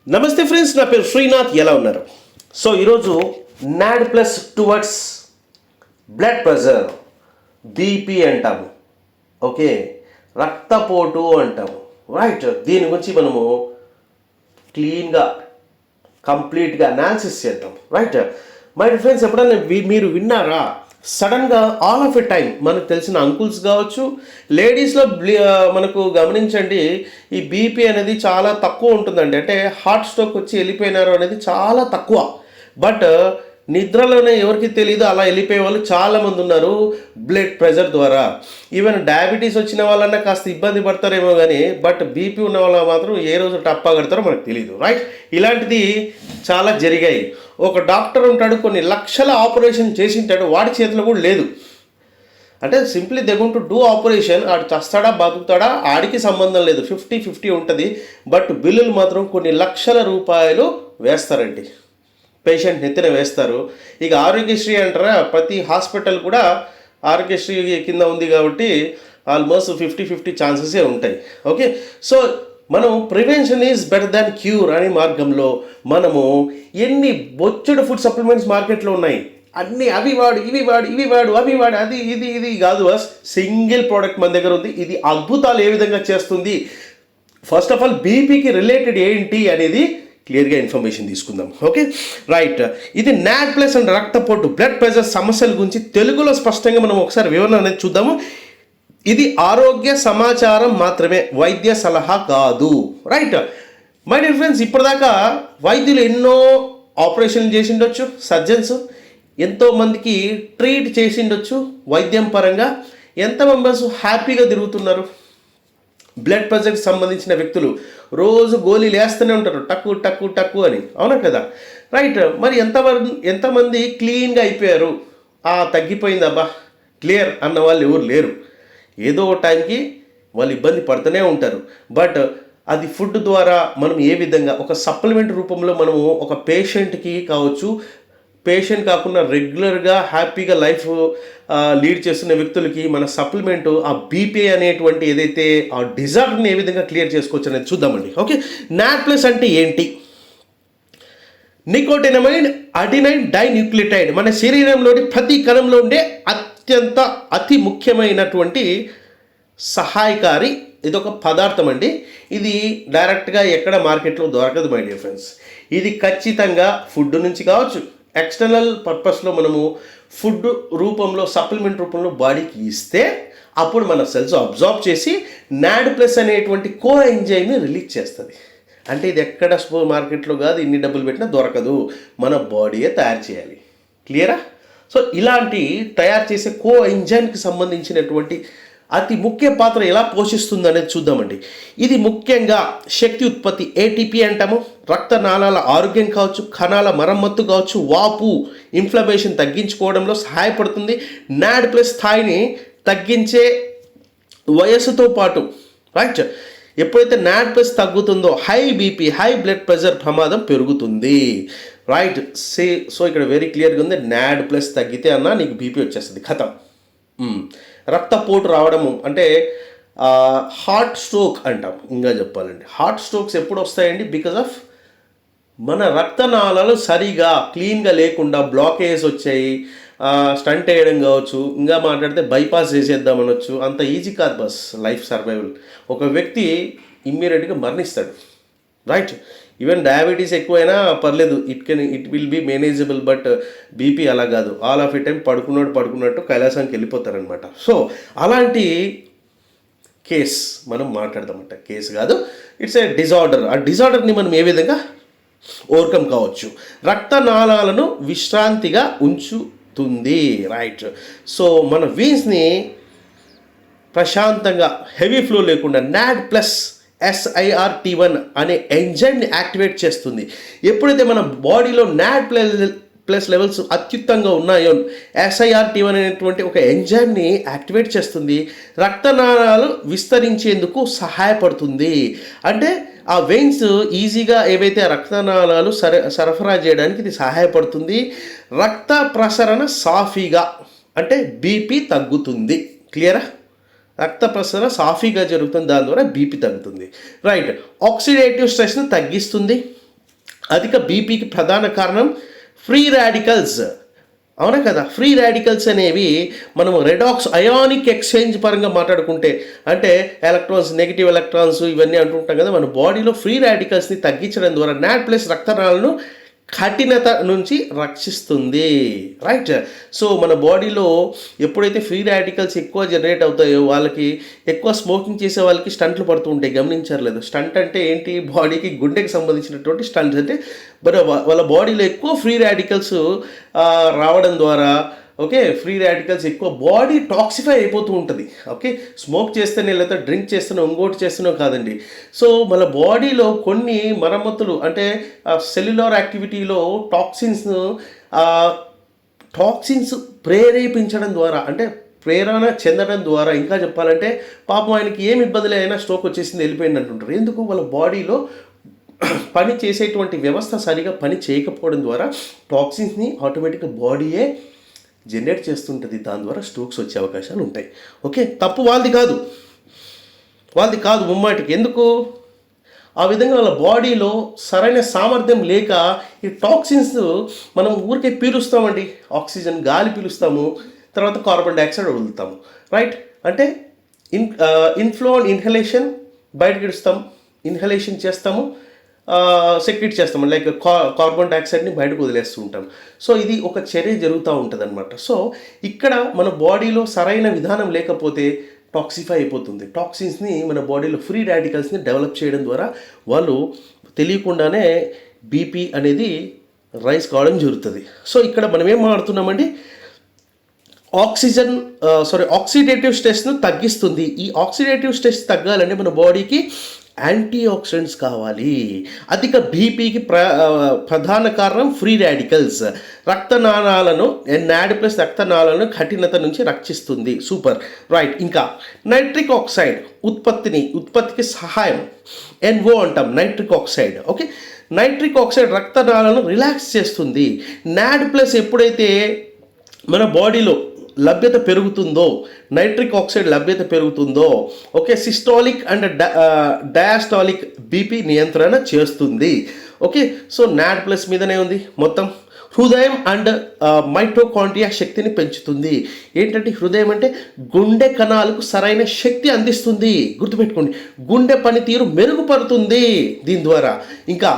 నమస్తే ఫ్రెండ్స్, నా పేరు శ్రీనాథ్. ఎలా ఉన్నారు? సో ఈరోజు NAD plus towards blood pressure, BP అంటాము, ఓకే, రక్తపోటు అంటాము, రైట్. దీని గురించి మనము క్లీన్గా కంప్లీట్గా అనాలిసిస్ చేద్దాం, రైట్. మై ఫ్రెండ్స్, ఎప్పుడైనా మీరు విన్నారా? సడన్గా ఆల్ ఆఫ్ ఎ టైం మనకు తెలిసిన అంకుల్స్ కావచ్చు, లేడీస్లో మనకు గమనించండి, ఈ బీపీ అనేది చాలా తక్కువ ఉంటుందండి. అంటే హార్ట్ స్ట్రోక్ వచ్చి వెళ్ళిపోయినారు అనేది చాలా తక్కువ. బట్ నిద్రలోనే ఎవరికి తెలియదు అలా వెళ్ళిపోయే వాళ్ళు చాలామంది ఉన్నారు బ్లడ్ ప్రెషర్ ద్వారా. ఈవెన్ డయాబెటీస్ వచ్చిన వాళ్ళన్నా కాస్త ఇబ్బంది పడతారేమో కానీ, బట్ బీపీ ఉన్న వాళ్ళ మాత్రం ఏ రోజు టప్పా కడతారో మనకు తెలియదు, రైట్. ఇలాంటిది చాలా జరిగాయి. ఒక డాక్టర్ ఉంటాడు, కొన్ని లక్షల ఆపరేషన్ చేసింటాడు, వాడి చేతిలో కూడా లేదు. అంటే simply they going to do operation, ఆడు చస్తాడా బతుకుతాడా ఆడికి సంబంధం లేదు, 50-50 ఉంటుంది. బట్ బిల్లులు మాత్రం కొన్ని లక్షల రూపాయలు వేస్తారండి, పేషెంట్ నెత్తిన వేస్తారు. ఇక ఆరోగ్యశ్రీ అంటారా, ప్రతి హాస్పిటల్ కూడా ఆరోగ్యశ్రీ కింద ఉంది కాబట్టి ఆల్మోస్ట్ 50-50 ఛాన్సెసే ఉంటాయి, ఓకే. సో మనం prevention is better than cure అనే మార్గంలో మనము ఎన్ని బొచ్చుడు ఫుడ్ సప్లిమెంట్స్ మార్కెట్లో ఉన్నాయి, అన్నీ అవి వాడు ఇవి వాడు ఇవి వాడు అవి వాడు అది ఇది ఇది కాదు, బస్ సింగిల్ ప్రోడక్ట్ మన దగ్గర ఉంది. ఇది అద్భుతాలు ఏ విధంగా చేస్తుంది. ఫస్ట్ ఆఫ్ ఆల్ బీపీకి రిలేటెడ్ ఏంటి అనేది క్లియర్గా ఇన్ఫర్మేషన్ తీసుకుందాం, ఓకే, రైట్. ఇది నాడ్ ప్లస్ అండ్ రక్తపోటు బ్లడ్ ప్రెషర్ సమస్యల గురించి తెలుగులో స్పష్టంగా మనం ఒకసారి వివరణ అనేది చూద్దాము. ఇది ఆరోగ్య సమాచారం మాత్రమే, వైద్య సలహా కాదు, రైట్. మై డియర్ ఫ్రెండ్స్, ఇప్పటిదాకా వైద్యులు ఎన్నో ఆపరేషన్లు చేసిండొచ్చు, సర్జన్స్ ఎంతోమందికి ట్రీట్ చేసిండొచ్చు వైద్యం పరంగా. ఎంత మెంబర్స్ హ్యాపీగా తిరుగుతున్నారు? బ్లడ్ ప్రెషర్కి సంబంధించిన వ్యక్తులు రోజు గోళీలు వేస్తూనే ఉంటారు, టక్కు టక్కు టక్కు అని, అవునా కదా, రైట్. మరి ఎంతమంది క్లీన్గా అయిపోయారు? తగ్గిపోయింది అబ్బా క్లియర్ అన్న వాళ్ళు ఎవరు లేరు. ఏదో ఒక టైంకి వాళ్ళు ఇబ్బంది పడుతూనే ఉంటారు. బట్ అది ఫుడ్ ద్వారా మనం ఏ విధంగా ఒక సప్లిమెంట్ రూపంలో మనము ఒక పేషెంట్కి కావచ్చు, పేషెంట్ కాకుండా రెగ్యులర్గా హ్యాపీగా లైఫ్ లీడ్ చేస్తున్న వ్యక్తులకి మన సప్లిమెంట్ ఆ బీపీ అనేటువంటి ఏదైతే ఆ డిజార్డర్ని ఏ విధంగా క్లియర్ చేసుకోవచ్చు అనేది చూద్దామండి, ఓకే. నాడ్ ప్లస్ అంటే ఏంటి? నికోటినమైడ్ అడినైన్ డైన్యూక్లియోటైడ్ మన శరీరంలోని ప్రతి కణంలో ఉండే అతి ముఖ్యమైనటువంటి సహాయకారి ఇదొక పదార్థం అండి. ఇది డైరెక్ట్గా ఎక్కడ మార్కెట్లో దొరకదు మై డియర్ ఫ్రెండ్స్. ఇది ఖచ్చితంగా ఫుడ్ నుంచి కావచ్చు, ఎక్స్టర్నల్ పర్పస్లో మనము ఫుడ్ రూపంలో సప్లిమెంట్ రూపంలో బాడీకి ఇస్తే అప్పుడు మన సెల్స్ అబ్జార్బ్ చేసి నాడ్ ప్లస్ అనేటువంటి కో ఎంజైమ్ని రిలీజ్ చేస్తుంది. అంటే ఇది ఎక్కడ సూపర్ మార్కెట్లో కాదు, ఇన్ని డబ్బులు పెట్టినా దొరకదు, మన బాడీయే తయారు చేయాలి, క్లియరా? సో ఇలాంటి తయారు చేసే కో ఎంజైమ్కి సంబంధించినటువంటి అతి ముఖ్య పాత్ర ఎలా పోషిస్తుంది అనేది చూద్దామండి. ఇది ముఖ్యంగా శక్తి ఉత్పత్తి, ఏటీపీ అంటాము, రక్తనాళాల ఆరోగ్యం కావచ్చు, కణాల మరమ్మత్తు కావచ్చు, వాపు ఇన్ఫ్లమేషన్ తగ్గించుకోవడంలో సహాయపడుతుంది. నాడ్ ప్లస్ స్థాయిని తగ్గించే వయస్సుతో పాటు, రైట్. ఎప్పుడైతే నాడ్ ప్లస్ తగ్గుతుందో high BP, high blood pressure ప్రమాదం పెరుగుతుంది, రైట్. సో ఇక్కడ వెరీ క్లియర్గా ఉంది, నాడ్ ప్లస్ తగ్గితే అన్నా నీకు బీపీ వచ్చేస్తుంది, ఖతం. రక్తపోటు రావడము అంటే హార్ట్ స్ట్రోక్ అంటాం. ఇంకా చెప్పాలండి, హార్ట్ స్ట్రోక్స్ ఎప్పుడు వస్తాయండి? బికాజ్ ఆఫ్ మన రక్తనాళాలు సరిగా క్లీన్గా లేకుండా బ్లాకేజ్ వచ్చాయి, స్టంట్ వేయడం కావచ్చు, ఇంకా మాట్లాడితే బైపాస్ చేసేద్దాం అనొచ్చు. అంత ఈజీ కాదు బస్ లైఫ్ సర్వైవల్. ఒక వ్యక్తి ఇమ్మీడియట్గా మరణిస్తాడు, రైట్. ఈవెన్ డయాబెటీస్ ఎక్కువైనా పర్లేదు, it will be manageable. But BP అలా కాదు, ఆల్ ఆఫ్ ఎ టైం పడుకున్నట్టు కైలాసానికి వెళ్ళిపోతారనమాట. సో అలాంటి కేస్ మనం మాట్లాడదామంట, కేసు కాదు, ఇట్స్ ఏ డిజార్డర్. ఆ డిజార్డర్ని మనం ఏ విధంగా ఓవర్కమ్ కావచ్చు? రక్తనాళాలను విశ్రాంతిగా ఉంచుతుంది, రైట్. సో మన వీన్స్ని ప్రశాంతంగా హెవీ ఫ్లో లేకుండా నాడ్ ప్లస్ SIRT1 అనే ఎంజైమ్ని యాక్టివేట్ చేస్తుంది. ఎప్పుడైతే మన బాడీలో నాడ్ ప్లస్ లెవెల్స్ అత్యుత్తంగా ఉన్నాయో SIRT1 అనేటువంటి ఒక ఎంజైమ్ని యాక్టివేట్ చేస్తుంది. రక్తనాళాలు విస్తరించేందుకు సహాయపడుతుంది. అంటే ఆ వెయిన్స్ ఈజీగా ఏవైతే రక్తనాళాలు సరఫరా చేయడానికి ఇది సహాయపడుతుంది. రక్త ప్రసరణ సాఫీగా, అంటే బీపీ తగ్గుతుంది, క్లియరా? రక్త ప్రసరణ సాఫీగా జరుగుతుంది, దాని ద్వారా బీపీ తగ్గుతుంది, రైట్. ఆక్సిడేటివ్ స్ట్రెస్ని తగ్గిస్తుంది, అధిక బీపీకి ప్రధాన కారణం ఫ్రీ రాడికల్స్. అవునా కదా? ఫ్రీ రాడికల్స్ అనేవి మనం రెడాక్స్ అయానిక్ ఎక్స్చేంజ్ పరంగా మాట్లాడుకుంటే, అంటే ఎలక్ట్రాన్స్, నెగిటివ్ ఎలక్ట్రాన్స్ ఇవన్నీ అంటుంటాం కదా, మన బాడీలో ఫ్రీ రాడికల్స్ని తగ్గించడం ద్వారా నాడ్ ప్లస్ రక్తనాళాలను కఠినత నుంచి రక్షిస్తుంది. రైట్. సో మన బాడీలో ఎప్పుడైతే ఫ్రీ రాడికల్స్ ఎక్కువ జనరేట్ అవుతాయో వాళ్ళకి, ఎక్కువ స్మోకింగ్ చేసే వాళ్ళకి స్టంట్లు పడుతూ ఉంటాయి. గమనించలేదు? స్టంట్ అంటే ఏంటి? బాడీకి గుండెకి సంబంధించినటువంటి స్టంట్స్. అంటే వాళ్ళ బాడీలో ఎక్కువ ఫ్రీ రాడికల్స్ రావడం ద్వారా, ఓకే, ఫ్రీ రాడికల్స్ ఎక్కువ, బాడీ టాక్సిఫై అయిపోతూ ఉంటుంది. ఓకే, స్మోక్ చేస్తేనే లేదా డ్రింక్ చేస్తేనే ఇంకోటి చేస్తేనే కాదండి. సో మన బాడీలో కొన్ని మరమ్మతులు, అంటే సెల్యులార్ యాక్టివిటీలో టాక్సిన్స్ ప్రేరేపించడం ద్వారా, అంటే ప్రేరణ చెందడం ద్వారా, ఇంకా చెప్పాలంటే పాపం ఆయనకి ఏమి ఇబ్బందులు అయినా స్ట్రోక్ వచ్చేసింది వెళ్ళిపోయింది అంటుంటారు. ఎందుకు? వాళ్ళ బాడీలో పని చేసేటువంటి వ్యవస్థ సరిగా పని చేయకపోవడం ద్వారా టాక్సిన్స్ని ఆటోమేటిక్గా బాడీయే జనరేట్ చేస్తుంటుంది. దాని ద్వారా స్ట్రోక్స్ వచ్చే అవకాశాలు ఉంటాయి. ఓకే, తప్పు వాళ్ళది కాదు ముమ్మాటికి. ఎందుకు? ఆ విధంగా వాళ్ళ బాడీలో సరైన సామర్థ్యం లేక ఈ టాక్సిన్స్ మనం ఊరికే పీలుస్తామండి. ఆక్సిజన్ గాలి పీలుస్తాము, తర్వాత కార్బన్ డైఆక్సైడ్ వదులుతాము. రైట్. అంటే ఇన్హలేషన్ బయటకి ఇస్తాం, ఇన్హలేషన్ చేస్తాము, సెక్రెట్ చేస్తాం, లైక్ కార్బన్ డైఆక్సైడ్ని బయటకు వదిలేస్తూ ఉంటాం. సో ఇది ఒక చర్య జరుగుతూ ఉంటుంది అనమాట. సో ఇక్కడ మన బాడీలో సరైన విధానం లేకపోతే టాక్సిఫై అయిపోతుంది. టాక్సిన్స్ని మన బాడీలో ఫ్రీ రాడికల్స్ని డెవలప్ చేయడం ద్వారా వాళ్ళు తెలియకుండానే బీపీ అనేది రైజ్ కావడం జరుగుతుంది. సో ఇక్కడ మనం ఏం మాట్లాడుతున్నామండి? ఆక్సిడేటివ్ స్ట్రెస్ను తగ్గిస్తుంది. ఈ ఆక్సిడేటివ్ స్ట్రెస్ తగ్గాలంటే మన బాడీకి యాంటీ ఆక్సిడెంట్స్ కావాలి. అధిక బీపీకి ప్రధాన కారణం ఫ్రీ రాడికల్స్. రక్తనాళాలను, నాడ్ ప్లస్ రక్తనాళాలను కఠినత నుంచి రక్షిస్తుంది. సూపర్. రైట్. ఇంకా నైట్రిక్ ఆక్సైడ్ ఉత్పత్తికి సహాయం, NO అంటాం, nitric oxide. Okay, nitric oxide రక్తనాళాలను రిలాక్స్ చేస్తుంది. నాడ్ ప్లస్ ఎప్పుడైతే మన బాడీలో లభ్యత పెరుగుతుందో, నైట్రిక్ ఆక్సైడ్ లభ్యత పెరుగుతుందో, okay, systolic and diastolic BP నియంత్రణ చేస్తుంది. ఓకే, సో నాడ్ ప్లస్ మీదనే ఉంది మొత్తం. హృదయం అండ్ మైటోకాండ్రియా శక్తిని పెంచుతుంది. ఏంటంటే హృదయం అంటే గుండె కణాలకు సరైన శక్తి అందిస్తుంది. గుర్తుపెట్టుకోండి, గుండె పనితీరు మెరుగుపడుతుంది దీని ద్వారా. ఇంకా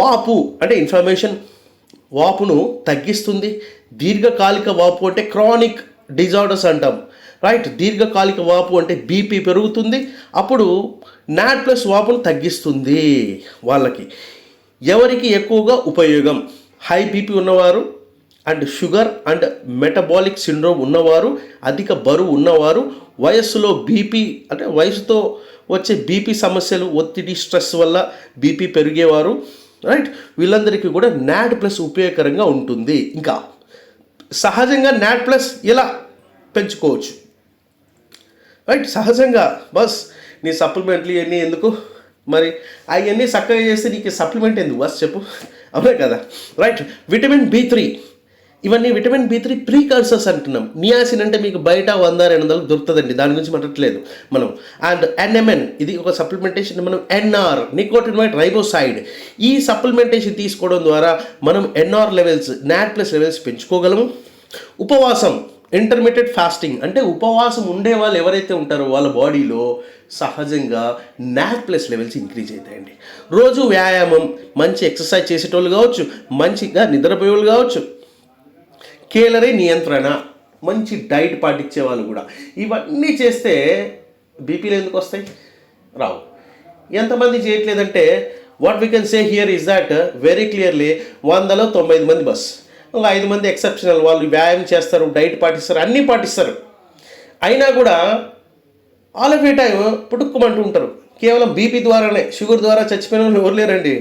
వాపు అంటే ఇన్ఫ్లమేషన్, వాపును తగ్గిస్తుంది. దీర్ఘకాలిక వాపు అంటే క్రానిక్ డిజార్డర్స్ అంటాం. రైట్. దీర్ఘకాలిక వాపు అంటే బీపీ పెరుగుతుంది, అప్పుడు నాడ్ ప్లస్ వాపును తగ్గిస్తుంది. వాళ్ళకి ఎవరికి ఎక్కువగా ఉపయోగం? హై బీపీ ఉన్నవారు, and sugar and metabolic syndrome ఉన్నవారు, అధిక బరువు ఉన్నవారు, వయస్సులో బీపీ అంటే వయసుతో వచ్చే బీపీ సమస్యలు, ఒత్తిడి, స్ట్రెస్ వల్ల బీపీ పెరిగేవారు, రైట్, వీళ్ళందరికీ కూడా నాడ్ ప్లస్ ఉపయోగకరంగా ఉంటుంది. ఇంకా సహజంగా నాడ్ ప్లస్ ఎలా పెంచుకోవచ్చు? రైట్. సహజంగా బస్ నీ సప్లిమెంట్లు ఇవన్నీ ఎందుకు? మరి అవన్నీ చక్కగా చేస్తే నీకు సప్లిమెంట్ ఎందుకు బస్ చెప్పు? అవునా కదా? రైట్. విటమిన్ B3, ఇవన్నీ విటమిన్ B3 ప్రీకర్సర్స్ అంటున్నాం. నియాసిన్ అంటే మీకు బయట 100-200 దొరుకుతుందండి, దాని గురించి మాట్లాడట్లేదు మనం. అండ్ NMN, ఇది ఒక సప్లిమెంటేషన్. మనం NR, నికోటినమైడ్ రైబోసైడ్, ఈ సప్లిమెంటేషన్ తీసుకోవడం ద్వారా మనం NR లెవెల్స్, నాడ్ ప్లస్ లెవెల్స్ పెంచుకోగలము. ఉపవాసం, ఇంటర్మీడియట్ ఫాస్టింగ్, అంటే ఉపవాసం ఉండే వాళ్ళు ఎవరైతే ఉంటారో వాళ్ళ బాడీలో సహజంగా నాడ్ ప్లస్ లెవెల్స్ ఇంక్రీజ్ అవుతాయండి. రోజు వ్యాయామం, మంచి ఎక్సర్సైజ్ చేసేటోళ్ళు కావచ్చు, మంచిగా నిద్రపోయేవాళ్ళు కావచ్చు, కేలరీ నియంత్రణ, మంచి డైట్ పాటించే వాళ్ళు కూడా, ఇవన్నీ చేస్తే బీపీలు ఎందుకు వస్తాయి? రావు. ఎంతమంది చేయట్లేదంటే what we can say here is that very clearly 100లో 95 మంది బస్, ఇంకా 5 మంది ఎక్సెప్షనల్. వాళ్ళు వ్యాయామం చేస్తారు, డైట్ పాటిస్తారు, అన్నీ పాటిస్తారు, అయినా కూడా ఆల్ ఆఫ్ ఏ టైం పుట్టుకోమంటూ ఉంటారు. కేవలం బీపీ ద్వారానే, షుగర్ ద్వారా చచ్చిపోయిన వాళ్ళు ఎవరు లేరండి.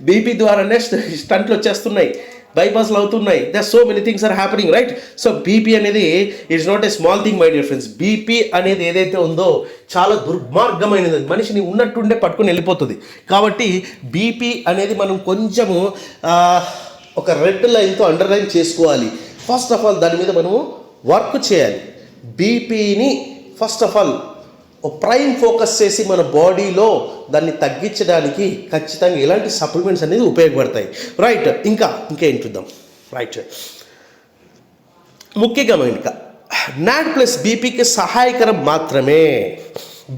బీపీ ద్వారానే స్టంట్లు వచ్చేస్తున్నాయి, బైపాస్లు అవుతున్నాయి. There so many things are happening, right. So BP అనేది it's not a small thing my dear friends. BP అనేది ఏదైతే ఉందో చాలా దుర్మార్గమైనది, మనిషిని ఉన్నట్టుండే పట్టుకుని వెళ్ళిపోతుంది. కాబట్టి బీపీ అనేది మనం కొంచెము ఒక రెడ్ లైన్తో అండర్లైన్ చేసుకోవాలి. ఫస్ట్ ఆఫ్ ఆల్ దాని మీద మనము వర్క్ చేయాలి. బీపీని first of all prime focus చేసి మన బాడీలో దాన్ని తగ్గించడానికి ఖచ్చితంగా ఇలాంటి సప్లిమెంట్స్ అనేది ఉపయోగపడతాయి. రైట్, ఇంకేం చూద్దాం. రైట్, ముఖ్యంగా ఇంకా నాడ్ ప్లస్ బీపీకి సహాయకరం మాత్రమే,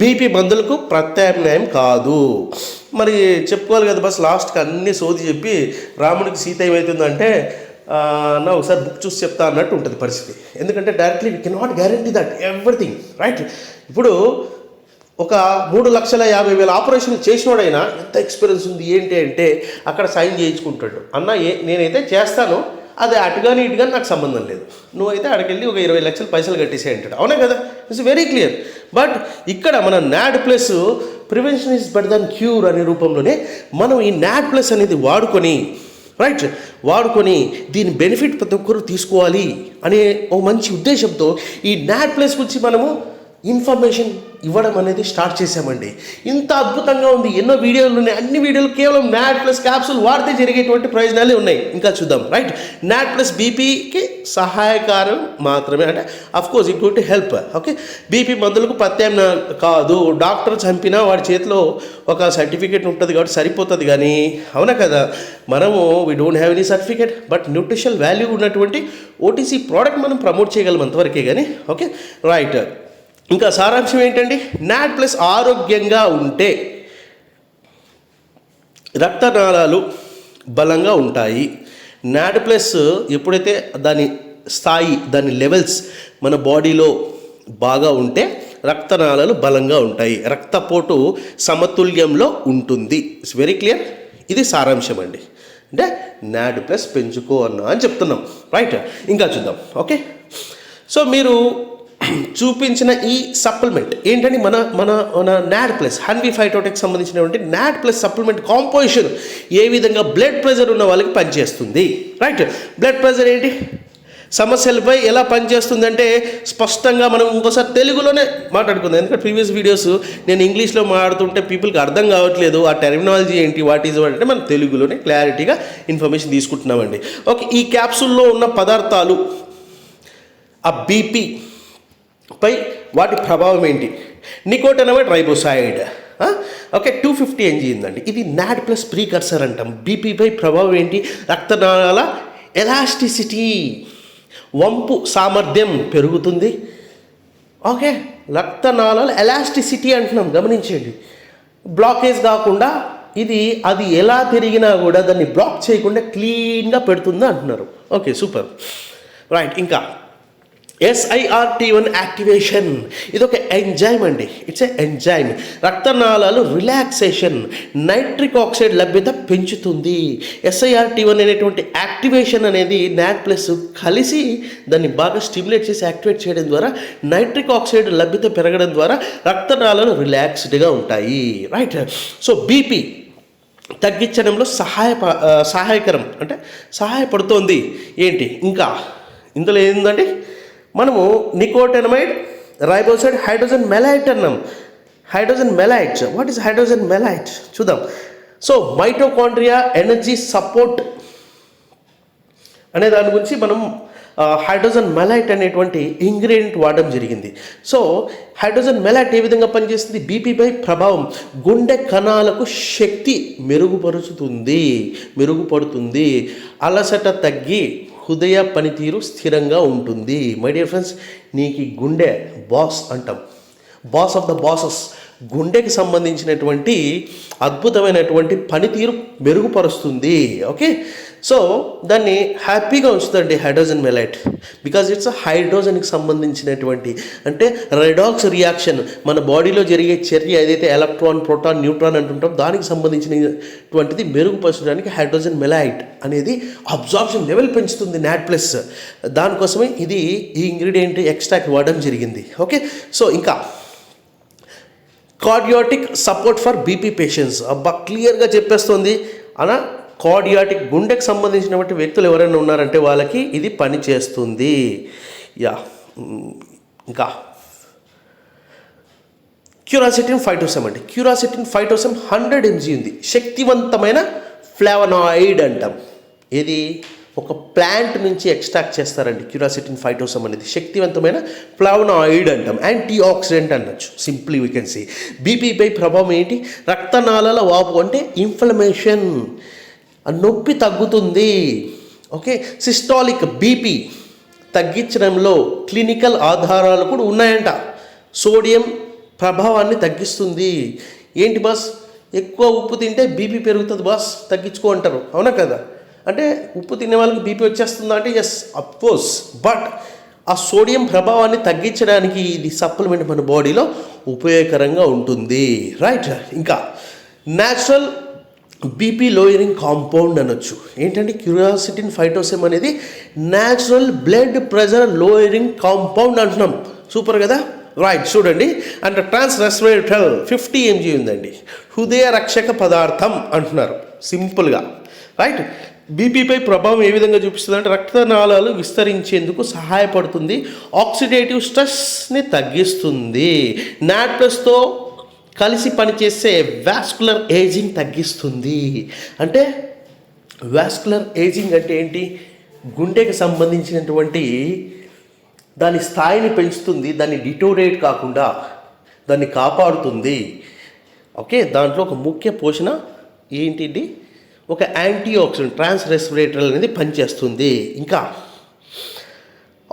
బీపీ మందులకు ప్రత్యామ్నాయం కాదు. మరి చెప్పుకోవాలి కదా బస్, లాస్ట్కి అన్ని సోది చెప్పి రాముడికి సీత ఏమవుతుందంటే నా ఒకసారి బుక్ చూసి చెప్తా అన్నట్టు ఉంటుంది పరిస్థితి. ఎందుకంటే directly we cannot guarantee that everything. Right, ఇప్పుడు ఒక 3,50,000 ఆపరేషన్ చేసినోడైనా ఎంత ఎక్స్పీరియన్స్ ఉంది ఏంటి అంటే అక్కడ సైన్ చేయించుకుంటాడు. అన్న నేనైతే చేస్తాను, అది అటుగాని ఇటుగాని నాకు సంబంధం లేదు, నువ్వైతే అక్కడికి ఒక 20 లక్షలు పైసలు కట్టేసే అంటాడు. అవునా కదా, ఇట్స్ వెరీ క్లియర్. బట్ ఇక్కడ మన NAD plus prevention is better than cure అనే రూపంలోనే మనం ఈ నాడ్ ప్లస్ అనేది వాడుకొని దీని బెనిఫిట్ ప్రతి ఒక్కరు తీసుకోవాలి అనే ఒక మంచి ఉద్దేశంతో ఈ నాడ్ ప్లస్ గురించి మనము ఇన్ఫర్మేషన్ ఇవ్వడం అనేది స్టార్ట్ చేసామండి. ఇంత అద్భుతంగా ఉంది, ఎన్నో వీడియోలు ఉన్నాయి, అన్ని వీడియోలు కేవలం నాడ్ ప్లస్ క్యాప్సూల్ వాడితే జరిగేటువంటి ప్రయోజనాలే ఉన్నాయి. ఇంకా చూద్దాం. రైట్, నాడ్ ప్లస్ బీపీకి సహాయకారం మాత్రమే, అంటే of course it good help. Okay, BP మందులకు ప్రత్యామ్నాయం కాదు. డాక్టర్ చంపినా వాడి చేతిలో ఒక సర్టిఫికేట్ ఉంటుంది కాబట్టి సరిపోతుంది కానీ, అవునా కదా, మనము we don't have any certificate but nutritional value ఉన్నటువంటి ఓటీసీ ప్రోడక్ట్ మనం ప్రమోట్ చేయగలం అంతవరకే కానీ. ఓకే, రైట్, ఇంకా సారాంశం ఏంటండి, నాడ్ ప్లస్ ఆరోగ్యంగా ఉంటే రక్తనాళాలు బలంగా ఉంటాయి. నాడ్ ప్లస్ ఎప్పుడైతే దాని లెవెల్స్ మన బాడీలో బాగా ఉంటే రక్తనాళాలు బలంగా ఉంటాయి, రక్తపోటు సమతుల్యంలో ఉంటుంది. It's very clear. ఇది సారాంశం అండి. అంటే నాడ్ ప్లస్ పెంచుకో అని చెప్తున్నాం. రైట్, ఇంకా చూద్దాం. ఓకే, సో మీరు చూపించిన ఈ సప్లిమెంట్ ఏంటంటే మన నాడ్ ప్లస్ హన్వీ ఫైటోటెక్ సంబంధించినటువంటి నాడ్ ప్లస్ సప్లిమెంట్ కాంపోజిషన్ ఏ విధంగా బ్లడ్ ప్రెషర్ ఉన్న వాళ్ళకి పనిచేస్తుంది. రైట్, బ్లడ్ ప్రెషర్ ఏంటి, సమస్యలపై ఎలా పనిచేస్తుందంటే స్పష్టంగా మనం ఇంకోసారి తెలుగులోనే మాట్లాడుకుందాం. ఎందుకంటే ప్రీవియస్ వీడియోస్ నేను ఇంగ్లీష్లో మాట్లాడుతుంటే పీపుల్కి అర్థం కావట్లేదు, ఆ టెర్మినాలజీ ఏంటి, వాట్ ఈజ్ వాట్ అంటే మనం తెలుగులోనే క్లారిటీగా ఇన్ఫర్మేషన్ తీసుకుంటున్నామండి. ఓకే, ఈ క్యాప్సూల్లో ఉన్న పదార్థాలు ఆ బీపీ పై వాటి ప్రభావం ఏంటి, నికోటినమైడ్ రైబోసైడ్. ఓకే, 250 mg ఉందండి. ఇది నాడ్ ప్లస్ ప్రీకర్సర్ అంటాం. బీపీపై ప్రభావం ఏంటి, రక్తనాళాల ఎలాస్టిసిటీ, వంపు సామర్థ్యం పెరుగుతుంది. ఓకే, రక్తనాళాల ఎలాస్టిసిటీ అంటున్నాం, గమనించండి. బ్లాకేజ్ కాకుండా అది ఎలా తిరిగినా కూడా దాన్ని బ్లాక్ చేయకుండా క్లీన్గా పెడుతుంది అంటున్నారు. Okay, super. రైట్, ఇంకా SIRT1 యాక్టివేషన్, ఇది ఒక ఎంజైమ్ అండి. It's a enzyme. రక్తనాళాలు రిలాక్సేషన్, నైట్రిక్ ఆక్సైడ్ లభ్యత పెంచుతుంది. SIRT1 అనేటువంటి యాక్టివేషన్ అనేది నాడ్ ప్లస్ కలిసి దాన్ని బాగా స్టిమ్యులేట్ చేసి యాక్టివేట్ చేయడం ద్వారా నైట్రిక్ ఆక్సైడ్ లభ్యత పెరగడం ద్వారా రక్తనాళాలు రిలాక్స్డ్గా ఉంటాయి. రైట్, సో బీపీ తగ్గించడంలో సహాయకరం అంటే సహాయపడుతోంది. ఏంటి ఇంకా ఇందులో ఏంటంటే మనము నికోటినమైడ్ రైబోసైడ్ హైడ్రోజన్ మెలైట్ అన్నాం. హైడ్రోజన్ మెలైట్, వాట్ ఈస్ హైడ్రోజన్ మెలైట్ చూద్దాం. సో మైటోకాండ్రియా ఎనర్జీ సపోర్ట్ అనే దాని గురించి మనం హైడ్రోజన్ మెలైట్ అనేటువంటి ఇంగ్రీడియంట్ వాడడం జరిగింది. సో హైడ్రోజన్ మెలైట్ ఏ విధంగా పనిచేస్తుంది, బీపీపై ప్రభావం, గుండె కణాలకు శక్తి మెరుగుపడుతుంది, అలసట తగ్గి హృదయ పనితీరు స్థిరంగా ఉంటుంది. మై డియర్ ఫ్రెండ్స్, నీకు గుండె బాస్ అంటాం, బాస్ ఆఫ్ ద బాసెస్, గుండెకి సంబంధించినటువంటి అద్భుతమైనటువంటి పనితీరు మెరుగుపరుస్తుంది. ఓకే, సో దాన్ని హ్యాపీగా ఉంచుతుంది హైడ్రోజన్ మెలైట్, బికాజ్ ఇట్స్ హైడ్రోజన్కి సంబంధించినటువంటి అంటే రెడాక్స్ రియాక్షన్, మన బాడీలో జరిగే చర్య ఏదైతే ఎలక్ట్రాన్ ప్రోటాన్ న్యూట్రాన్ అంటుంటాం దానికి సంబంధించినటువంటిది మెరుగుపరచడానికి హైడ్రోజన్ మెలైట్ అనేది అబ్జార్ప్షన్ లెవెల్ పెంచుతుంది నాడ్ ప్లస్. దానికోసమే ఈ ఇంగ్రీడియంట్ ఎక్స్ట్రాక్ట్ వాడడం జరిగింది. ఓకే, సో ఇంకా cardiac support for BP patients, అబ్బా క్లియర్గా చెప్పేస్తుంది అలా. కార్డియాటిక్ గుండెకి సంబంధించినటువంటి వ్యక్తులు ఎవరైనా ఉన్నారంటే వాళ్ళకి ఇది పని చేస్తుంది. యా, ఇంకా క్యూరాసిటిన్ ఫైటోసమ్ అండి. క్యూరాసిటిన్ ఫైటోసమ్ 100 mg ఉంది. శక్తివంతమైన ఫ్లావనాయిడ్ అంటాం. ఏది ఒక ప్లాంట్ నుంచి ఎక్స్ట్రాక్ట్ చేస్తారండి క్యూరాసిటిన్ ఫైటోసమ్ అనేది. శక్తివంతమైన ఫ్లావనాయిడ్ అంటాం, యాంటీ ఆక్సిడెంట్ అనొచ్చు. Simply we can see. బీపీపై ప్రభావం ఏంటి? రక్తనాళాల వాపు అంటే ఇన్ఫ్లమేషన్, నొప్పి తగ్గుతుంది. ఓకే, సిస్టాలిక్ బీపీ తగ్గించడంలో క్లినికల్ ఆధారాలు కూడా ఉన్నాయంట. సోడియం ప్రభావాన్ని తగ్గిస్తుంది. ఏంటి బాస్, ఎక్కువ ఉప్పు తింటే బీపీ పెరుగుతుంది బాస్, తగ్గించుకో అంటారు, అవునా కదా? అంటే ఉప్పు తినే వాళ్ళకి బీపీ వచ్చేస్తుందా అంటే ఎస్, అఫ్కోర్స్. బట్ ఆ సోడియం ప్రభావాన్ని తగ్గించడానికి ఇది సప్లిమెంట్ మన బాడీలో ఉపయోగకరంగా ఉంటుంది, రైట్? ఇంకా న్యాచురల్ బీపీ లోయరింగ్ కాంపౌండ్ అనొచ్చు. ఏంటంటే క్యూరాసిటిన్ ఫైటోసమ్ అనేది natural blood pressure lowering compound అంటున్నాం. సూపర్ కదా, రైట్? చూడండి, అంటే ట్రాన్స్ రెస్వరేట్రల్ 50 mg ఉందండి. హృదయ రక్షక పదార్థం అంటున్నారు సింపుల్గా, రైట్? బీపీపై ప్రభావం ఏ విధంగా చూపిస్తుంది అంటే రక్తనాళాలు విస్తరించేందుకు సహాయపడుతుంది, ఆక్సిడేటివ్ స్ట్రెస్ని తగ్గిస్తుంది, నాట్ప్లస్తో కలిసి పనిచేసే వాస్కులర్ ఏజింగ్ తగ్గిస్తుంది. అంటే వాస్కులర్ ఏజింగ్ అంటే ఏంటి? గుండెకి సంబంధించినటువంటి దాని స్థాయిని పెంచుతుంది, దాన్ని డిటోరేట్ కాకుండా దాన్ని కాపాడుతుంది. ఓకే, దాంట్లో ఒక ముఖ్య పోషణ ఏంటిది? ఒక యాంటీ ఆక్సిడెంట్ ట్రాన్స్ రెస్వరేట్రల్ అనేది పనిచేస్తుంది. ఇంకా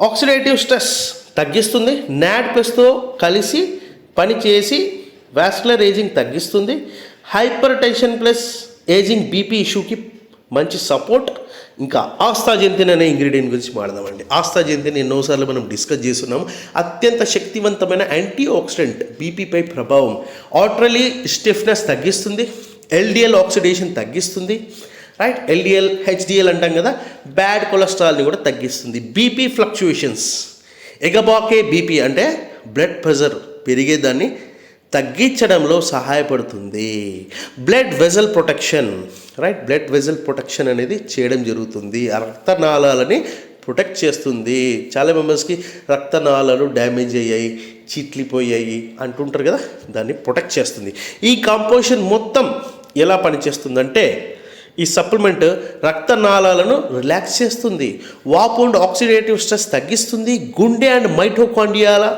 ఆక్సిడేటివ్ స్ట్రెస్ తగ్గిస్తుంది, నాడ్ప్లస్తో కలిసి పనిచేసి వాస్కులర్ ఏజింగ్ తగ్గిస్తుంది, hypertension plus ageing BP ఇష్యూకి మంచి సపోర్ట్. ఇంకా ఆస్తాజెంతిన్ అనే ఇంగ్రీడియంట్ గురించి మాట్లాడదామండి. ఆస్తాజెంతిన్ ఎన్నోసార్లు మనం డిస్కస్ చేస్తున్నాము. అత్యంత శక్తివంతమైన యాంటీ ఆక్సిడెంట్, బీపీపై ప్రభావం, ఆర్టరీ స్టిఫ్నెస్ తగ్గిస్తుంది, ఎల్డిఎల్ ఆక్సిడేషన్ తగ్గిస్తుంది, రైట్? ఎల్డిఎల్ హెచ్డిఎల్ అంటాం కదా, బ్యాడ్ కొలెస్ట్రాల్ని కూడా తగ్గిస్తుంది. బీపీ ఫ్లక్చుయేషన్స్, ఎగబాకే బీపీ అంటే బ్లడ్ ప్రెషర్ పెరిగేదాన్ని తగ్గించడంలో సహాయపడుతుంది. Blood vessel protection, right? Blood vessel protection అనేది చేయడం జరుగుతుంది, రక్తనాళాలని ప్రొటెక్ట్ చేస్తుంది. చాలా మెంబర్స్కి రక్తనాళాలు డ్యామేజ్ అయ్యాయి, చిట్లిపోయాయి అంటుంటారు కదా, దాన్ని ప్రొటెక్ట్ చేస్తుంది. ఈ కాంపోజిషన్ మొత్తం ఎలా పనిచేస్తుందంటే ఈ సప్లిమెంట్ రక్తనాళాలను రిలాక్స్ చేస్తుంది, వాపు అండ్ ఆక్సిడేటివ్ స్ట్రెస్ తగ్గిస్తుంది, గుండె అండ్ మైటోకాండ్రియాను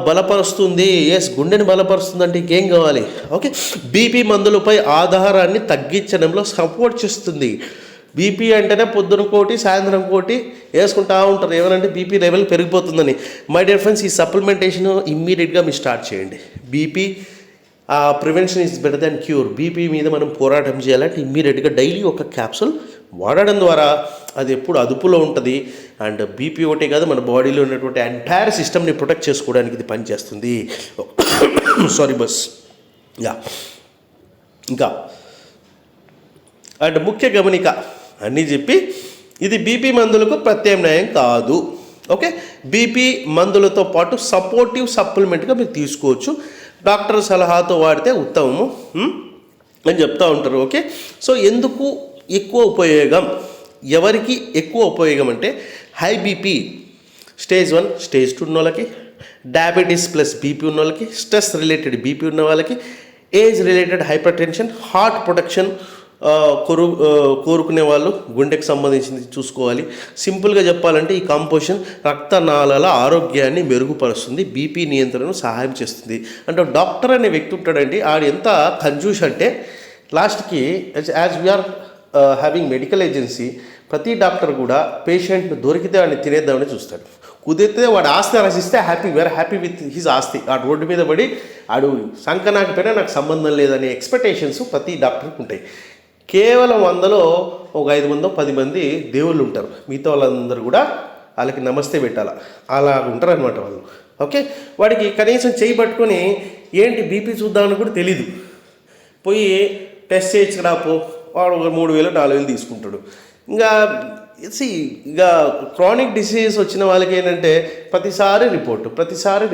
బలపరుస్తుంది. ఎస్, గుండెని బలపరుస్తుంది అంటే ఇంకేం కావాలి? ఓకే, బీపీ మందులపై ఆధారాన్ని తగ్గించడంలో సపోర్ట్ చేస్తుంది. బీపీ అంటేనే పొద్దున కోటి సాయంత్రం కోటి వేసుకుంటా ఉంటారు, ఏమనంటే బీపీ లెవెల్ పెరిగిపోతుందని. మై డియర్ ఫ్రెండ్స్, ఈ సప్లిమెంటేషన్ ఇమ్మీడియట్గా మీరు స్టార్ట్ చేయండి. BP prevention is better than cure. BP మీద మనం పోరాటం చేయాలంటే ఇమ్మీడియట్గా డైలీ ఒక క్యాప్సూల్ వాడడం ద్వారా అది ఎప్పుడు అదుపులో ఉంటుంది. అండ్ బీపీ ఒకటే కాదు, మన బాడీలో ఉన్నటువంటి ఎంటైర్ సిస్టమ్ని ప్రొటెక్ట్ చేసుకోవడానికి ఇది పనిచేస్తుంది. Sorry bus, yeah. ఇంకా అండ్ ముఖ్య గమనిక అన్నీ చెప్పి, ఇది బీపీ మందులకు ప్రత్యామ్నాయం కాదు. ఓకే, బీపీ మందులతో పాటు సపోర్టివ్ సప్లిమెంట్గా మీరు తీసుకోవచ్చు. డాక్టర్ సలహాతో వాడితే ఉత్తమము అని చెప్తూ ఉంటారు. ఓకే, సో ఎందుకు ఎక్కువ ఉపయోగం, ఎవరికి ఎక్కువ ఉపయోగం అంటే హై బీపీ స్టేజ్ 1 స్టేజ్ 2 ఉన్న వాళ్ళకి, డయాబెటీస్ ప్లస్ బీపీ ఉన్న వాళ్ళకి, స్ట్రెస్ రిలేటెడ్ బీపీ ఉన్న వాళ్ళకి, age related hyper tension, heart protection కోరుకునే వాళ్ళు, గుండెకి సంబంధించింది చూసుకోవాలి. సింపుల్గా చెప్పాలంటే ఈ కాంపోజిషన్ రక్తనాళాల ఆరోగ్యాన్ని మెరుగుపరుస్తుంది, బీపీ నియంత్రణను సహాయం చేస్తుంది. అంటే డాక్టర్ అనే వ్యక్తి ఉంటాడండి, ఆడు ఎంత కన్జ్యూస్ అంటే లాస్ట్కి as we're having medical agency, ప్రతి డాక్టర్ కూడా పేషెంట్ను దొరికితే వాడిని తినేద్దామని చూస్తాడు. కుదిరితే వాడు ఆస్తి రాసిస్తే వీఆర్ హ్యాపీ విత్ హిజ్ ఆస్తి. ఆ రోడ్డు మీద పడి ఆడు సంకనాకపోయినా నాకు సంబంధం లేదనే ఎక్స్పెక్టేషన్స్ ప్రతి డాక్టర్కి ఉంటాయి. కేవలం 100లో ఒక 5 మందో 10 మంది దేవుళ్ళు ఉంటారు, మిగతా వాళ్ళందరూ కూడా వాళ్ళకి నమస్తే పెట్టాలి, అలా ఉంటారు అనమాట వాళ్ళు. ఓకే, వాడికి కనీసం చేయి పట్టుకొని ఏంటి బీపీ చూద్దామని కూడా తెలీదు, పోయి టెస్ట్ చేయించుకురాపో, వాడు 3,000 4,000 తీసుకుంటాడు. ఇంకా క్రానిక్ డిసీజ్ వచ్చిన వాళ్ళకి ఏంటంటే ప్రతిసారి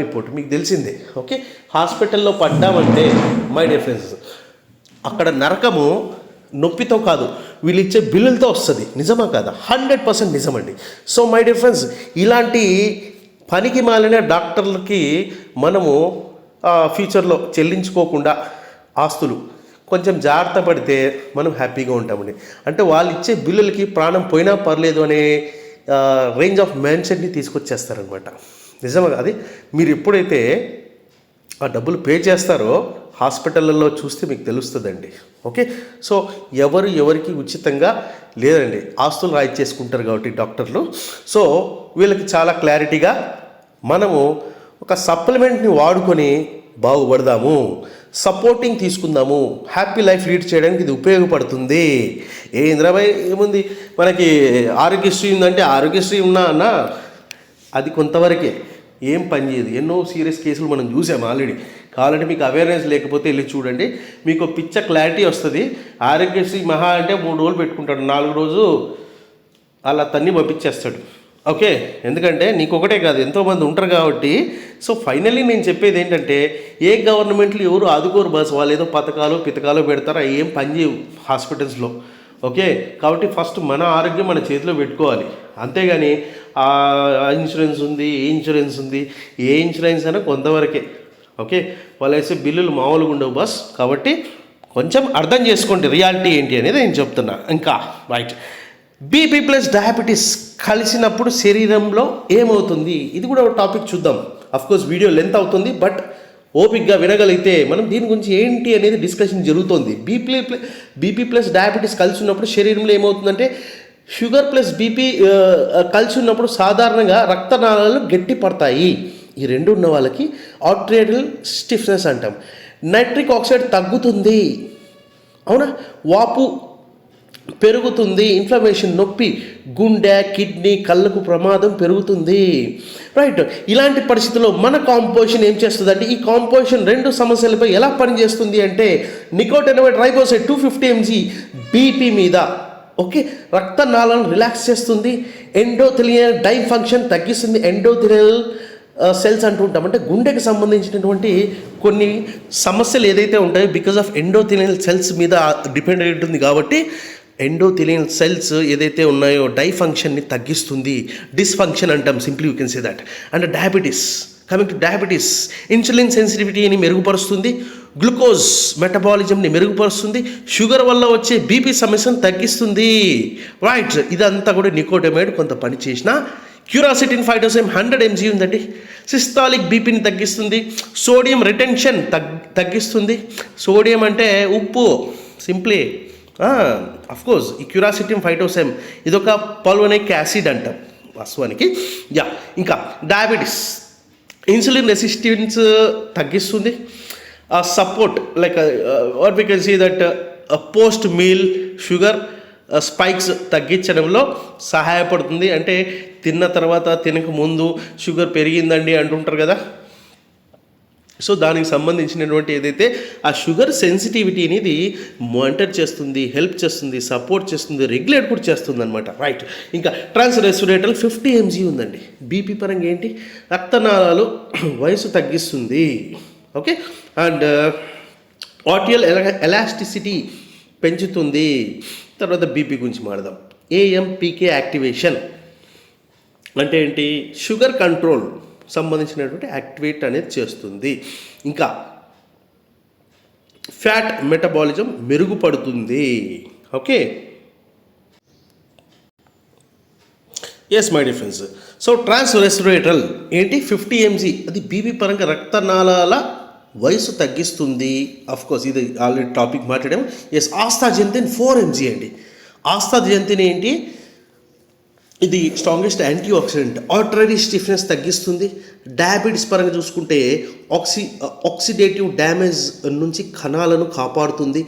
రిపోర్ట్ మీకు తెలిసిందే. ఓకే, హాస్పిటల్లో పడ్డామంటే మై డియర్ ఫ్రెండ్స్, అక్కడ నరకము నొప్పితో కాదు, వీళ్ళు ఇచ్చే బిల్లులతో వస్తుంది. నిజమా కాదా? 100% నిజమండి. సో మై డియర్ ఫ్రెండ్స్, ఇలాంటి పనికి మాలిన డాక్టర్లకి మనము ఫ్యూచర్లో చెల్లించుకోకుండా ఆస్తులు కొంచెం జాగ్రత్త పడితే మనం హ్యాపీగా ఉంటామండి. అంటే వాళ్ళు ఇచ్చే బిల్లులకి ప్రాణం పోయినా పర్లేదు అనే రేంజ్ ఆఫ్ మైండ్సెట్ని తీసుకొచ్చేస్తారనమాట. నిజంగా అది మీరు ఎప్పుడైతే ఆ డబ్బులు పే చేస్తారో హాస్పిటళ్ళల్లో చూస్తే మీకు తెలుస్తుందండి. ఓకే, సో ఎవరికి ఉచితంగా లేదండి, ఆస్తులు రాయిచ్చేసుకుంటారు కాబట్టి డాక్టర్లు. సో వీళ్ళకి చాలా క్లారిటీగా మనము ఒక సప్లిమెంట్ని వాడుకొని బాగుపడదాము, సపోర్టింగ్ తీసుకుందాము, హ్యాపీ లైఫ్ లీడ్ చేయడానికి ఇది ఉపయోగపడుతుంది. ఇంద్రాబాయ్ ఏముంది, మనకి ఆరోగ్యశ్రీ ఉందంటే ఆరోగ్యశ్రీ ఉన్నా అన్న అది కొంతవరకే, ఏం పనిచేయదు. ఎన్నో సీరియస్ కేసులు మనం చూసాము ఆల్రెడీ. కావాలంటే మీకు అవేర్నెస్ లేకపోతే వెళ్ళి చూడండి, మీకు పిచ్చ క్లారిటీ వస్తుంది. ఆరోగ్యశ్రీ మహా అంటే 3 రోజులు పెట్టుకుంటాడు, 4 రోజు అలా తన్ని పంపించేస్తాడు. ఓకే, ఎందుకంటే నీకు ఒకటే కాదు, ఎంతోమంది ఉంటారు కాబట్టి. సో ఫైనల్లీ నేను చెప్పేది ఏంటంటే, ఏ గవర్నమెంట్లు ఎవరు ఆదుకోరు బస్, వాళ్ళు ఏదో పితకాలు పెడతారు, ఏం పనిచేయవు హాస్పిటల్స్లో. ఓకే, కాబట్టి ఫస్ట్ మన ఆరోగ్యం మన చేతిలో పెట్టుకోవాలి. అంతేగాని ఇన్సూరెన్స్ ఉంది, ఏ ఇన్సూరెన్స్ అయినా కొంతవరకే. ఓకే, వాళ్ళు వేసే బిల్లులు మామూలుగా ఉండవు బస్. కాబట్టి కొంచెం అర్థం చేసుకోండి రియాలిటీ ఏంటి అనేది నేను చెప్తున్నా. ఇంకా రైట్, బీపీ ప్లస్ డయాబెటీస్ కలిసినప్పుడు శరీరంలో ఏమవుతుంది, ఇది కూడా ఒక టాపిక్ చూద్దాం. అఫ్కోర్స్ వీడియో లెంత్ అవుతుంది, బట్ ఓపిక్గా వినగలిగితే మనం దీని గురించి ఏంటి అనేది డిస్కషన్ జరుగుతుంది. బీపీ ప్లస్ డయాబెటీస్ కలిసి ఉన్నప్పుడు శరీరంలో ఏమవుతుందంటే, షుగర్ ప్లస్ బీపీ కలిసి ఉన్నప్పుడు సాధారణంగా రక్తనాళాలు గట్టి పడతాయి. ఈ రెండు ఉన్న వాళ్ళకి ఆర్టరియల్ స్టిఫ్నెస్ అంటాం. నైట్రిక్ ఆక్సైడ్ తగ్గుతుంది, అవునా, వాపు పెరుగుతుంది, ఇన్ఫ్లమేషన్, నొప్పి, గుండె, కిడ్నీ, కళ్ళకు ప్రమాదం పెరుగుతుంది. రైట్, ఇలాంటి పరిస్థితుల్లో మన కాంపోజిషన్ ఏం చేస్తుంది అంటే, ఈ కాంపోజిషన్ 2 సమస్యలపై ఎలా పనిచేస్తుంది అంటే, నికోటినమైడ్ రైబోసేట్ 250 mg బీపీ మీద ఓకే రక్తనాళాలను రిలాక్స్ చేస్తుంది, ఎండోథెలియల్ డై ఫంక్షన్ తగ్గిస్తుంది. ఎండోథెలియల్ సెల్స్ అంటూ ఉంటాం, అంటే గుండెకి సంబంధించినటువంటి కొన్ని సమస్యలు ఏదైతే ఉంటాయో బికాజ్ ఆఫ్ ఎండోథెలియల్ సెల్స్ మీద డిపెండ్ అయి ఉంటుంది. కాబట్టి ఎండోథెలియల్ సెల్స్ ఏదైతే ఉన్నాయో డై ఫంక్షన్ని తగ్గిస్తుంది, డిస్ఫంక్షన్ అంటాం simply you can say that. And diabetes, coming to diabetes, insulin సెన్సిటివిటీని మెరుగుపరుస్తుంది, గ్లూకోజ్ మెటబాలిజంని మెరుగుపరుస్తుంది, షుగర్ వల్ల వచ్చే బీపీ సమస్యను తగ్గిస్తుంది. రైట్, ఇదంతా కూడా నికోటినమైడ్ కొంత పని చేసిన. క్యూరాసిటిన్ ఫైటోసైమ్ 100 mg ఉందండి, సిస్టాలిక్ బీపీని తగ్గిస్తుంది, సోడియం రిటెన్షన్ తగ్గిస్తుంది. సోడియం అంటే ఉప్పు సింప్లీ. అఫ్కోర్స్ ఈ క్యూరాసిటిన్ ఫైటోసైమ్ ఇదొక పల్వనిక్ యాసిడ్ అంటాం వాస్తవానికి. ఇంకా డయాబెటీస్, ఇన్సులిన్ రెసిస్టెన్స్ తగ్గిస్తుంది, support like what we can see that post meal sugar spikes తగ్గించడంలో సహాయపడుతుంది. అంటే తిన్న తర్వాత తినక ముందు షుగర్ పెరిగిందండి అంటుంటారు కదా, సో దానికి సంబంధించినటువంటి ఏదైతే ఆ షుగర్ సెన్సిటివిటీ అనేది మానిటర్ చేస్తుంది, హెల్ప్ చేస్తుంది, సపోర్ట్ చేస్తుంది, రెగ్యులేట్ కూడా చేస్తుంది అనమాట. రైట్, ఇంకా ట్రాన్స్రెస్వరేటల్ 50 mg ఉందండి. బీపీ పరంగా ఏంటి, రక్తనాళాలు వయసు తగ్గిస్తుంది. ఓకే, అండ్ ఆర్టియల్ ఎలాస్టిసిటీ పెంచుతుంది. తర్వాత బీపీ గురించి మాట్లాడదాం. ఏఎంపీకే యాక్టివేషన్ అంటే ఏంటి, షుగర్ కంట్రోల్ సంబంధించినటువంటి యాక్టివేట్ అనేది చేస్తుంది. ఇంకా ఫ్యాట్ మెటబాలిజం మెరుగుపడుతుంది. Okay, yes my dear friends, so transresveratrol ఏంటి 50 mg, అది బీపీ పరంగా రక్తనాళాల వయసు తగ్గిస్తుంది. అఫ్కోర్స్ ఇది ఆల్రెడీ టాపిక్ మాట్లాడాము. ఎస్, ఆస్తాజెంతిన్ 4 mg అండి. ఆస్తాజెంతిన్ ఏంటి, ఇది strongest anti oxidant, artery stiffness తగ్గిస్తుంది. డయాబెటీస్ పరంగా చూసుకుంటే ఆక్సిడేటివ్ డ్యామేజ్ నుంచి కణాలను కాపాడుతుంది.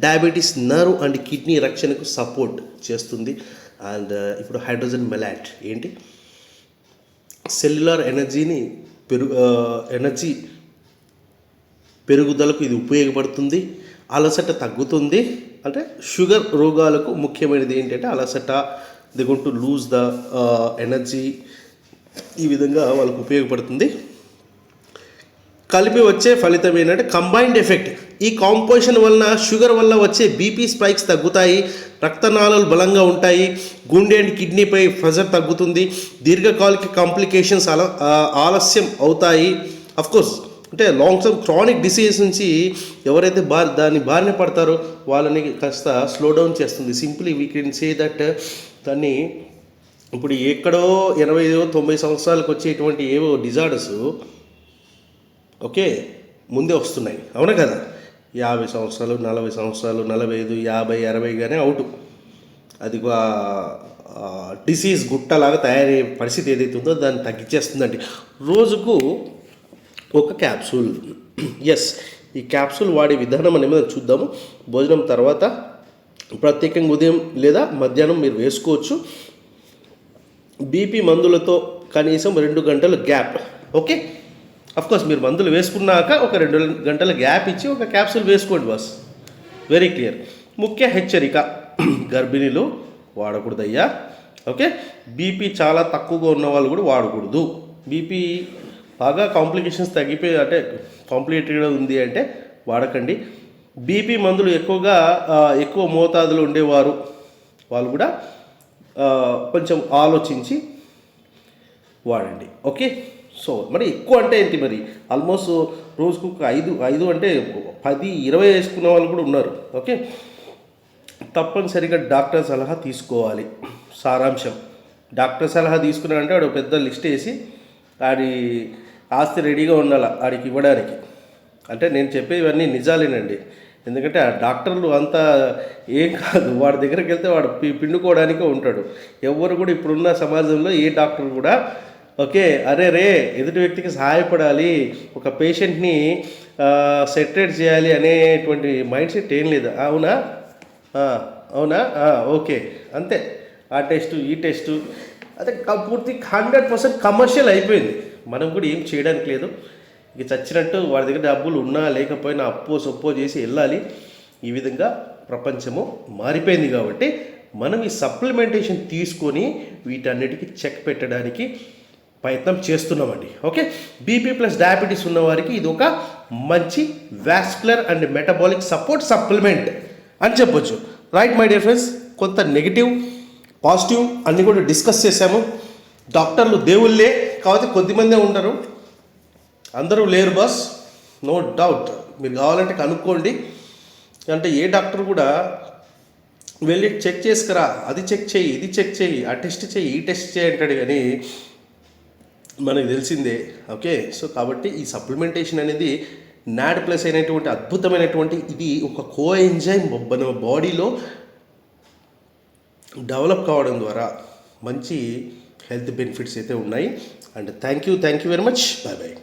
డయాబెటీస్ నర్వ్ అండ్ కిడ్నీ రక్షణకు సపోర్ట్ చేస్తుంది. అండ్ ఇప్పుడు హైడ్రోజన్ మెలాట్ ఏంటి, సెల్యులర్ ఎనర్జీ పెరుగుదలకు ఇది ఉపయోగపడుతుంది. అలసట తగ్గుతుంది. అంటే షుగర్ రోగాలకు ముఖ్యమైనది ఏంటంటే అలసట, they going to lose the energy, ఈ విధంగా వాళ్ళకు ఉపయోగపడుతుంది. కలిపి వచ్చే ఫలితం ఏంటంటే కంబైన్డ్ ఎఫెక్ట్. ఈ కాంపోజిషన్ వలన షుగర్ వల్ల వచ్చే బీపీ స్పైక్స్ తగ్గుతాయి, రక్తనాళాలు బలంగా ఉంటాయి, గుండె అండ్ కిడ్నీపై ప్రెజర్ తగ్గుతుంది, దీర్ఘకాలిక కాంప్లికేషన్స్ ఆలస్యం అవుతాయి. అఫ్కోర్స్ అంటే లాంగ్ టర్మ్ క్రానిక్ డిసీజ్ నుంచి ఎవరైతే దాన్ని బారిన పడతారో వాళ్ళని కాస్త స్లో డౌన్ చేస్తుంది. Simply we can say that దాన్ని ఇప్పుడు ఎక్కడో 80-90 సంవత్సరాలకు వచ్చేటువంటి ఏవో డిజార్డర్స్ ఓకే ముందే వస్తున్నాయి, అవునా కదా? 50 సంవత్సరాలు, 40 సంవత్సరాలు, 45, 50, 60గానే అవుట్. అది డిసీజ్ గుట్టలాగా తయారయ్యే పరిస్థితి ఏదైతే ఉందో దాన్ని తగ్గించేస్తుందండి. రోజుకు ఒక క్యాప్సూల్. ఎస్, ఈ క్యాప్సూల్ వాడే విధానం అనేది మనం చూద్దాము. భోజనం తర్వాత ప్రత్యేకంగా ఉదయం లేదా మధ్యాహ్నం మీరు వేసుకోవచ్చు. బీపీ మందులతో కనీసం 2 గంటలు గ్యాప్. ఓకే, అఫ్కోర్స్ మీరు మందులు వేసుకున్నాక ఒక 2 గంటల గ్యాప్ ఇచ్చి ఒక క్యాప్సూల్ వేసుకోండి బాస్. Very clear. ముఖ్య హెచ్చరిక, గర్భిణీలు వాడకూడదయ్యా. ఓకే, బీపీ చాలా తక్కువగా ఉన్న వాళ్ళు కూడా వాడకూడదు. బీపీ బాగా కాంప్లికేషన్స్ తగ్గిపోయి అంటే కాంప్లికేటెడ్గా ఉంది అంటే వాడకండి. బీపీ మందులు ఎక్కువ మోతాదులో ఉండేవారు వాళ్ళు కూడా కొంచెం ఆలోచించి వాడండి. ఓకే, సో మరి ఎక్కువ అంటే ఏంటి, మరి ఆల్మోస్ట్ రోజుకు 5 అంటే 10-20 వేసుకున్న వాళ్ళు కూడా ఉన్నారు. ఓకే, తప్పనిసరిగా డాక్టర్ సలహా తీసుకోవాలి. సారాంశం, డాక్టర్ సలహా తీసుకున్నాడంటే వాడు పెద్ద లిస్ట్ వేసి ఆడి ఆస్తి రెడీగా ఉండాలి ఆడికి ఇవ్వడానికి. అంటే నేను చెప్పేవన్నీ నిజాలేనండి. ఎందుకంటే ఆ డాక్టర్లు అంతా ఏం కాదు, వాడి దగ్గరికి వెళ్తే వాడు పిండుకోవడానికే ఉంటాడు. ఎవరు కూడా ఇప్పుడున్న సమాజంలో ఏ డాక్టర్ కూడా ఓకే అరే ఎదుటి వ్యక్తికి సహాయపడాలి, ఒక పేషెంట్ని సెటరేట్ చేయాలి అనేటువంటి మైండ్ సెట్ ఏం లేదు. అవునా ఓకే అంతే. ఆ టెస్టు ఈ టెస్టు అదే పూర్తి 100% కమర్షియల్ అయిపోయింది. మనం కూడా ఏం చేయడానికి లేదు. ఇక చచ్చినట్టు వాడి దగ్గర డబ్బులు ఉన్నా లేకపోయినా సొప్పో చేసి వెళ్ళాలి. ఈ విధంగా ప్రపంచము మారిపోయింది. కాబట్టి మనం ఈ సప్లిమెంటేషన్ తీసుకొని వీటన్నిటికీ చెక్ పెట్టడానికి ప్రయత్నం చేస్తున్నామండి. ఓకే, బీపీ ప్లస్ డయాబెటీస్ ఉన్నవారికి ఇది ఒక మంచి vascular and metabolic support supplement అని చెప్పొచ్చు. రైట్ మై డియర్ ఫ్రెండ్స్, కొంత నెగిటివ్ పాజిటివ్ అన్నీ కూడా డిస్కస్ చేశాము. డాక్టర్లు దేవుళ్ళే, కాబట్టి కొద్దిమందే ఉంటారు, అందరూ లేరు బాస్, నో డౌట్. మీరు కావాలంటే కనుక్కోండి. అంటే ఏ డాక్టర్ కూడా వెళ్ళి చెక్ చేసుకురా, అది చెక్ చేయి, ఇది చెక్ చేయి, ఆ టెస్ట్ చేయి, ఈ టెస్ట్ చేయి అంటాడు, కానీ మనకు తెలిసిందే. ఓకే, సో కాబట్టి ఈ సప్లిమెంటేషన్ అనేది నాడ్ ప్లస్ అయినటువంటి అద్భుతమైనటువంటి ఇది ఒక కో ఎంజైమ్ మన బాడీలో డెవలప్ కావడం ద్వారా మంచి హెల్త్ బెనిఫిట్స్ అయితే ఉన్నాయి. And thank you very much. Bye.